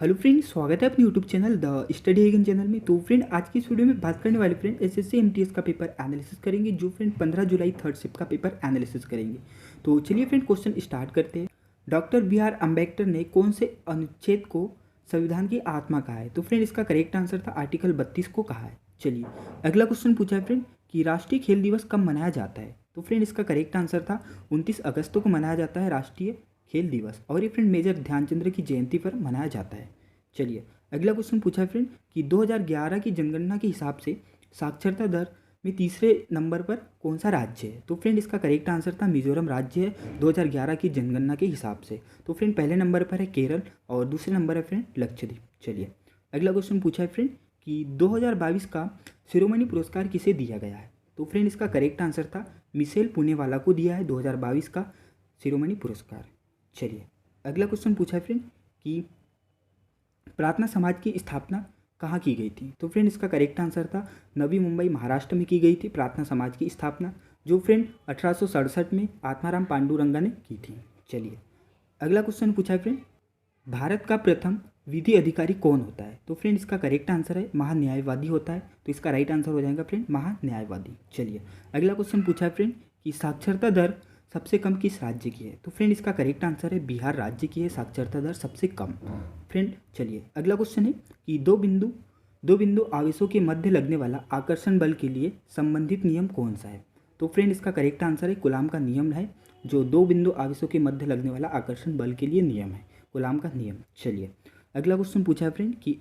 Hello friend, स्वागत है अपने YouTube channel the study again channel में। तो फ्रेंड, आज की इस वीडियो में बात करने वाले फ्रेंड एसएससी एमटीएस का पेपर एनालिसिस करेंगे, जो फ्रेंड 15 जुलाई थर्ड शिफ्ट का पेपर एनालिसिस करेंगे। तो चलिए फ्रेंड, क्वेश्चन स्टार्ट करते हैं। डॉक्टर बी आर अम्बेडकर ने कौन से अनुच्छेद को संविधान की आत्मा कहा है? तो फ्रेंड, इसका करेक्ट आंसर था आर्टिकल 32 को कहा है। चलिए, अगला क्वेश्चन पूछा है फ्रेंड कि राष्ट्रीय खेल दिवस कब मनाया जाता है? तो फ्रेंड, इसका करेक्ट आंसर था 29 अगस्त को मनाया जाता है राष्ट्रीय खेल दिवस, और ये फ्रेंड मेजर ध्यानचंद्र की जयंती पर मनाया जाता है। चलिए, अगला क्वेश्चन पूछा है फ्रेंड कि 2011 की जनगणना के हिसाब से साक्षरता दर में तीसरे नंबर पर कौन सा राज्य है? तो फ्रेंड, इसका करेक्ट आंसर था मिजोरम राज्य है 2011 की जनगणना के हिसाब से। तो फ्रेंड, पहले नंबर पर है केरल और दूसरे नंबर है फ्रेंड लक्षद्वीप। चलिए, अगला क्वेश्चन पूछा है फ्रेंड कि 2022 का शिरोमणि पुरस्कार किसे दिया गया है? तो फ्रेंड, इसका करेक्ट आंसर था मिशेल पुणेवाला को दिया है 2022 का शिरोमणि पुरस्कार। चलिए, अगला क्वेश्चन पूछा है फ्रेंड कि प्रार्थना समाज की स्थापना कहाँ की गई थी? तो फ्रेंड, इसका करेक्ट आंसर था नवी मुंबई महाराष्ट्र में की गई थी प्रार्थना समाज की स्थापना, जो फ्रेंड 1867 में आत्माराम पांडुरंगा ने की थी। चलिए, अगला क्वेश्चन पूछा है फ्रेंड, भारत का प्रथम विधि अधिकारी कौन होता है? तो फ्रेंड, इसका करेक्ट आंसर है महान्यायवादी होता है। तो इसका राइट आंसर हो जाएगा फ्रेंड महान्यायवादी। चलिए, अगला क्वेश्चन पूछा है फ्रेंड कि साक्षरता दर सबसे कम किस राज्य की है? तो फ्रेंड, इसका करेक्ट आंसर है बिहार राज्य की है साक्षरता दर सबसे कम। फ्रेंड, चलिए, अगला क्वेश्चन है कि दो बिंदु आवेशों के मध्य लगने वाला आकर्षण बल के लिए संबंधित नियम कौन सा है? तो फ्रेंड, इसका करेक्ट आंसर है कूलाम का नियम है, जो दो बिंदु आवेशों के मध्य लगने वाला आकर्षण बल के लिए नियम है, कूलाम का नियम। चलिए, अगला क्वेश्चन पूछा है फ्रेंड कि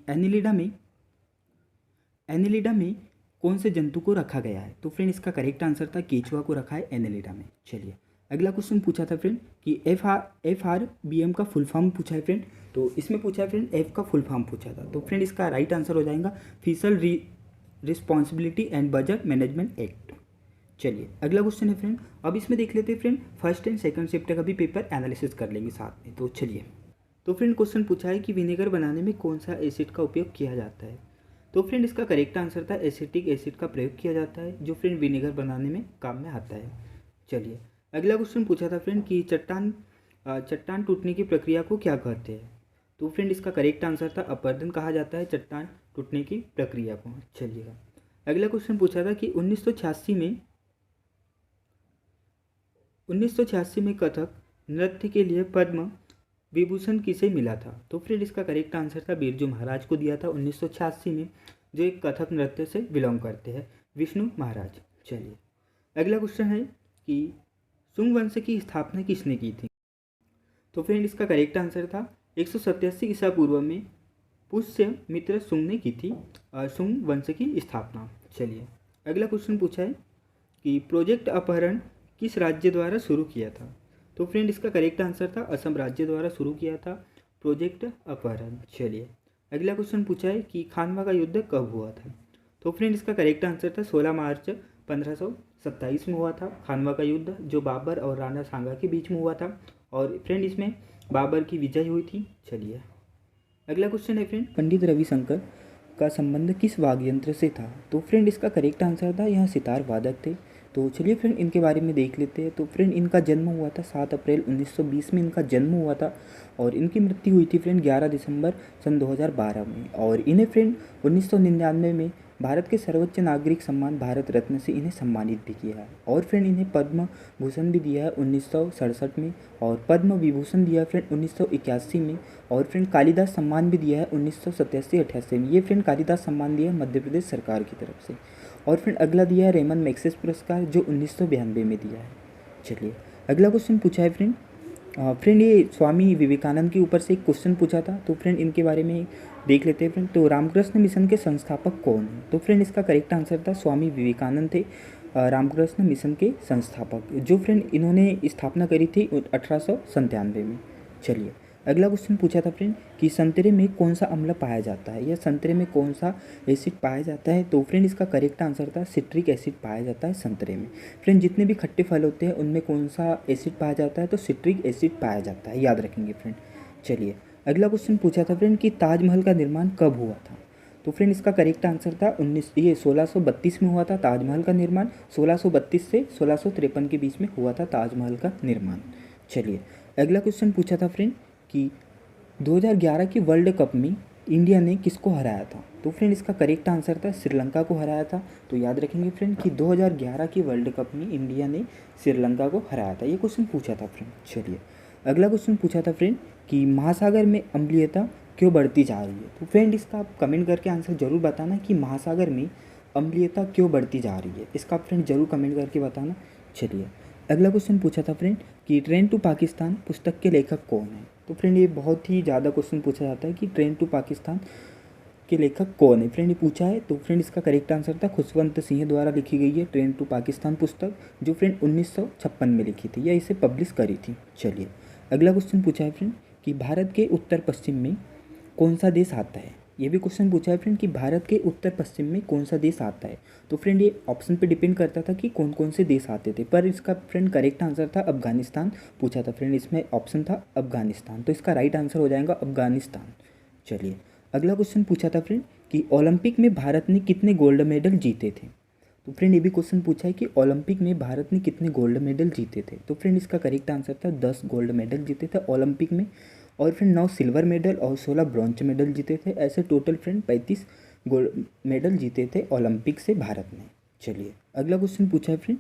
एनिलिडा में कौन से जंतु को रखा गया है? तो फ्रेंड, इसका करेक्ट आंसर था केचुआ को रखा है एनिलिडा में। चलिए, अगला क्वेश्चन पूछा था फ्रेंड कि FRBM का फुल फॉर्म पूछा है फ्रेंड। तो इसमें पूछा है फ्रेंड एफ का फुल फॉर्म पूछा था। तो फ्रेंड, इसका राइट आंसर हो जाएगा fiscal responsibility and budget management act. चलिए, अगला क्वेश्चन है फ्रेंड, अब इसमें देख लेते हैं friend first and second shift का भी पेपर एनालिसिस कर लेंगे साथ में। तो चलिए, तो फ्रेंड, क्वेश्चन पूछा है कि विनेगर बनाने में कौन सा एसिड का उपयोग किया जाता है? तो फ्रेंड, इसका करेक्ट आंसर था एसिटिक एसिड का प्रयोग किया जाता है, जो फ्रेंड विनेगर बनाने में काम में आता है। चलिए, अगला क्वेश्चन पूछा था फ्रेंड कि चट्टान टूटने की प्रक्रिया को क्या कहते हैं? तो फ्रेंड, इसका करेक्ट आंसर था अपरदन कहा जाता है चट्टान टूटने की प्रक्रिया को। चलिएगा, अगला क्वेश्चन पूछा था कि 1986 में कथक नृत्य के लिए पद्म विभूषण किसे मिला था? तो फ्रेंड, इसका करेक्ट आंसर था बिरजू महाराज को दिया था 1986 में, जो एक कथक नृत्य से बिलोंग करते हैं, विष्णु महाराज। चलिए, अगला क्वेश्चन है कि सुंग वंश की स्थापना किसने की थी? तो फ्रेंड, इसका करेक्ट आंसर था 187 ईसा पूर्व में पुष्य मित्र सुंग ने की थी सुंग वंश की स्थापना। चलिए, अगला क्वेश्चन पूछा है कि प्रोजेक्ट अपहरण किस राज्य द्वारा शुरू किया था? तो फ्रेंड, इसका करेक्ट आंसर था असम राज्य द्वारा शुरू किया था प्रोजेक्ट अपहरण। चलिए, अगला क्वेश्चन पूछा है कि खानवा का युद्ध कब हुआ था? तो फ्रेंड, इसका करेक्ट आंसर था 16 मार्च 1527 में हुआ था खानवा का युद्ध, जो बाबर और राणा सांगा के बीच में हुआ था, और फ्रेंड इसमें बाबर की विजय हुई थी। चलिए, अगला क्वेश्चन है फ्रेंड, पंडित रविशंकर का संबंध किस वाद्य यंत्र से था? तो फ्रेंड, इसका करेक्ट आंसर था यह सितार वादक थे। तो चलिए फ्रेंड, इनके बारे में देख लेते हैं। तो फ्रेंड, इनका जन्म हुआ था 7 अप्रैल 1920 में इनका जन्म हुआ था, और इनकी मृत्यु हुई थी फ्रेंड 11 दिसंबर सन 2012 में। और इन्हें फ्रेंड 1999 में भारत के सर्वोच्च नागरिक सम्मान भारत रत्न से इन्हें सम्मानित भी किया है, और फ्रेंड इन्हें पद्म भूषण भी दिया है 1967 में, और पद्म विभूषण दिया है फ्रेंड 1981 में, और फ्रेंड कालिदास सम्मान भी दिया है 1987-88 में। ये फ्रेंड कालिदास सम्मान दिया है मध्य प्रदेश सरकार की तरफ से। और फ्रेंड, अगला दिया है रेमन मैग्सेसे पुरस्कार, जो 1992 में दिया है। चलिए, अगला क्वेश्चन पूछा है फ्रेंड फ्रेंड ये स्वामी विवेकानंद के ऊपर से एक क्वेश्चन पूछा था। तो फ्रेंड, इनके बारे में देख लेते हैं फ्रेंड। तो रामकृष्ण मिशन के संस्थापक कौन है? तो फ्रेंड, इसका करेक्ट आंसर था स्वामी विवेकानंद थे रामकृष्ण मिशन के संस्थापक, जो फ्रेंड इन्होंने स्थापना करी थी 1897 में। चलिए, अगला क्वेश्चन पूछा था फ्रेंड कि संतरे में कौन सा अम्ल पाया जाता है, या संतरे में कौन सा एसिड पाया जाता है? तो फ्रेंड, इसका करेक्ट आंसर था सिट्रिक एसिड पाया जाता है संतरे में। फ्रेंड, जितने भी खट्टे फल होते हैं उनमें कौन सा एसिड पाया जाता है? तो सिट्रिक एसिड पाया जाता है, याद रखेंगे फ्रेंड। चलिए, अगला क्वेश्चन पूछा था फ्रेंड कि ताजमहल का निर्माण कब हुआ था? तो फ्रेंड, इसका करेक्ट आंसर था 1632 में हुआ था ताजमहल का निर्माण। 1632 से 1653 के बीच में हुआ था ताजमहल का निर्माण। चलिए, अगला क्वेश्चन पूछा था फ्रेंड कि 2011 के वर्ल्ड कप में इंडिया ने किसको हराया था? तो फ्रेंड इसका करेक्ट आंसर था श्रीलंका को हराया था। तो याद रखेंगे फ्रेंड कि 2011 के वर्ल्ड कप में इंडिया ने श्रीलंका को हराया था। ये क्वेश्चन पूछा था फ्रेंड। चलिए अगला क्वेश्चन पूछा था फ्रेंड कि महासागर में अम्लीयता क्यों बढ़ती जा रही है? तो फ्रेंड इसका आप कमेंट करके आंसर जरूर बताना कि महासागर में अम्लीयता क्यों बढ़ती जा रही है। इसका आप फ्रेंड जरूर कमेंट करके बताना। चलिए अगला क्वेश्चन पूछा था फ्रेंड कि ट्रेन टू पाकिस्तान पुस्तक के लेखक कौन है? तो फ्रेंड ये बहुत ही ज़्यादा क्वेश्चन पूछा जाता है कि ट्रेन टू पाकिस्तान के लेखक कौन है। फ्रेंड ये पूछा है, तो फ्रेंड इसका करेक्ट आंसर था खुशवंत सिंह द्वारा लिखी गई है ट्रेन टू पाकिस्तान पुस्तक, जो फ्रेंड 1956 में लिखी थी या इसे पब्लिश करी थी। चलिए अगला क्वेश्चन पूछा है फ्रेंड कि भारत के उत्तर पश्चिम में कौन सा देश आता है? ये भी क्वेश्चन पूछा है फ्रेंड कि भारत के उत्तर पश्चिम में कौन सा देश आता है। तो फ्रेंड ये ऑप्शन पे डिपेंड करता था कि कौन कौन से देश आते थे, पर इसका फ्रेंड करेक्ट आंसर था अफगानिस्तान पूछा था फ्रेंड। इसमें ऑप्शन था अफगानिस्तान, तो इसका राइट आंसर हो जाएगा अफगानिस्तान। चलिए अगला क्वेश्चन पूछा था फ्रेंड कि ओलंपिक में भारत ने कितने गोल्ड मेडल जीते थे? तो फ्रेंड ये भी क्वेश्चन पूछा है कि ओलंपिक में भारत ने कितने गोल्ड मेडल जीते थे। तो फ्रेंड इसका करेक्ट आंसर था 10 गोल्ड मेडल जीते थे ओलंपिक में, और फ्रेंड 9 सिल्वर मेडल और 16 ब्रॉन्ज मेडल जीते थे। ऐसे टोटल फ्रेंड 35 गोल्ड मेडल जीते थे ओलंपिक से भारत ने। चलिए अगला क्वेश्चन पूछा है फ्रेंड